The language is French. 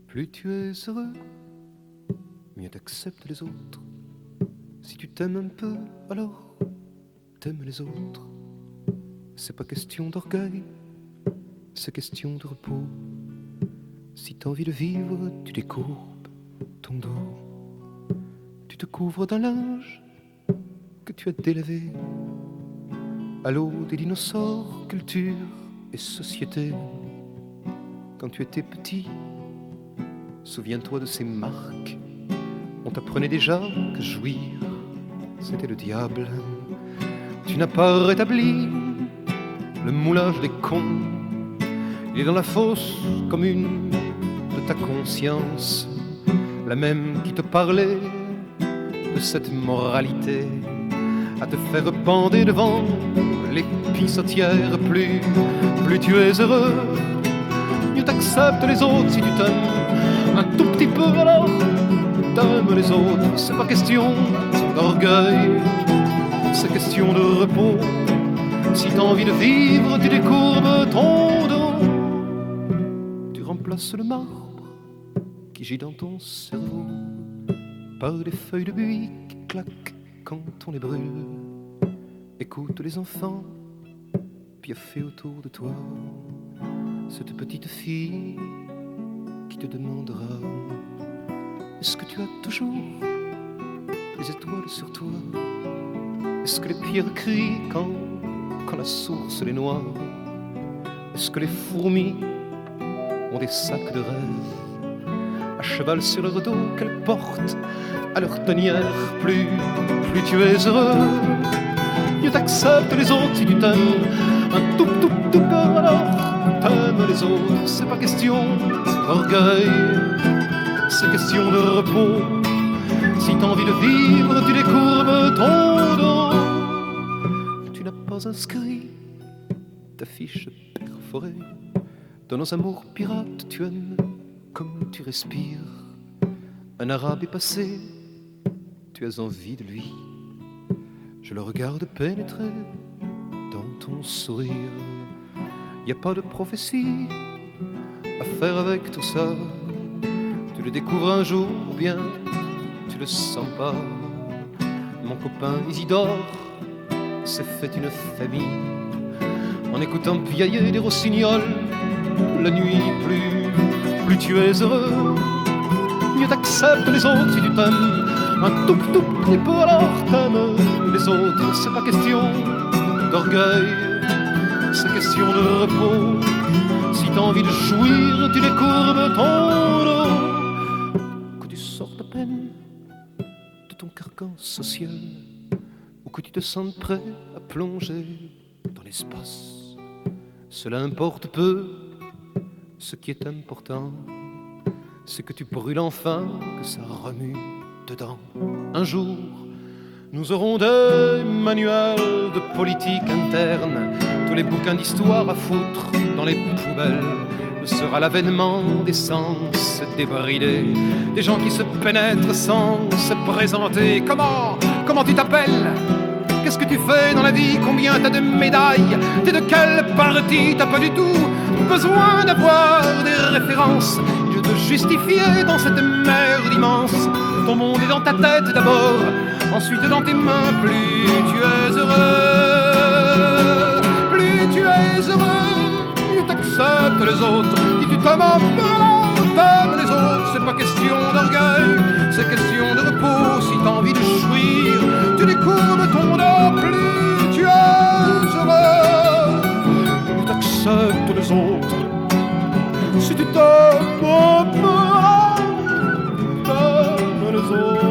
Plus tu es heureux, mieux t'acceptes les autres. Si tu t'aimes un peu, alors t'aimes les autres. C'est pas question d'orgueil, c'est question de repos. Si t'as envie de vivre, tu décourbes ton dos. Tu te couvres d'un linge que tu as délavé. À l'eau des dinosaures, culture et société. Quand tu étais petit, souviens-toi de ces marques. On t'apprenait déjà que jouir, c'était le diable. Tu n'as pas rétabli le moulage des cons. Il est dans la fosse commune de ta conscience, la même qui te parlait de cette moralité, à te faire bander devant les pissotières. Plus tu es heureux, mieux t'acceptes les autres. Si tu t'aimes un tout petit peu, alors t'aimes les autres. C'est pas question d'orgueil, c'est question de repos. Si t'as envie de vivre, tu décourbes ton dos. Tu remplaces le marbre qui gît dans ton cerveau par des feuilles de buis qui claquent quand on les brûle. Écoute les enfants piaffer autour de toi, cette petite fille qui te demandera: est-ce que tu as toujours des étoiles sur toi? Est-ce que les pierres crient quand la source les noie? Est-ce que les fourmis ont des sacs de rêve à cheval sur leur dos qu'elles portent à leur tanière? Plus tu es heureux, mieux t'acceptes les autres. Si tu t'aimes un tout peu, alors t'aimes les autres. C'est pas question d'orgueil, c'est question de repos. Si t'as envie de vivre, tu décourbes ton dos. Tu n'as pas inscrit ta fiche perforée dans nos amours pirates. Tu aimes comme tu respires. Un arabe est passé, tu as envie de lui. Je le regarde pénétrer dans ton sourire. Y a pas de prophétie à faire avec tout ça. Tu le découvres un jour ou bien tu le sens pas. Mon copain Isidore s'est fait une famille en écoutant piailler des rossignols la nuit. Plus tu es heureux, mieux t'acceptes les autres. Si tu t'aimes un tout petit peu, alors t'aimes les autres. C'est pas question d'orgueil, c'est question de repos. Si t'as envie de jouir, tu décourbes ton dos. Que tu sortes à peine de ton carcan social, ou que tu te sentes prêt à plonger dans l'espace, cela importe peu. Ce qui est important, c'est que tu brûles enfin, que ça remue dedans. Un jour, nous aurons des manuels de politique interne, tous les bouquins d'histoire à foutre dans les poubelles. Ce sera l'avènement des sens débridés, des gens qui se pénètrent sans se présenter. Comment tu t'appelles? Qu'est-ce que tu fais dans la vie? Combien t'as de médailles? T'es de quelle partie? T'as pas du tout besoin d'avoir des références. Je te justifier dans cette merde immense. Ton monde est dans ta tête d'abord, ensuite dans tes mains. Plus tu es heureux, plus tu es heureux, mieux t'acceptes les autres. Si tu t'aimes un peu, t'aimes les autres. C'est pas question d'orgueil, c'est question de repos. Si t'as envie de jouir, tu découvres ton dos. Plus tu es heureux, mieux t'acceptes les autres. Si tu t'aimes un peu, t'aimes les autres.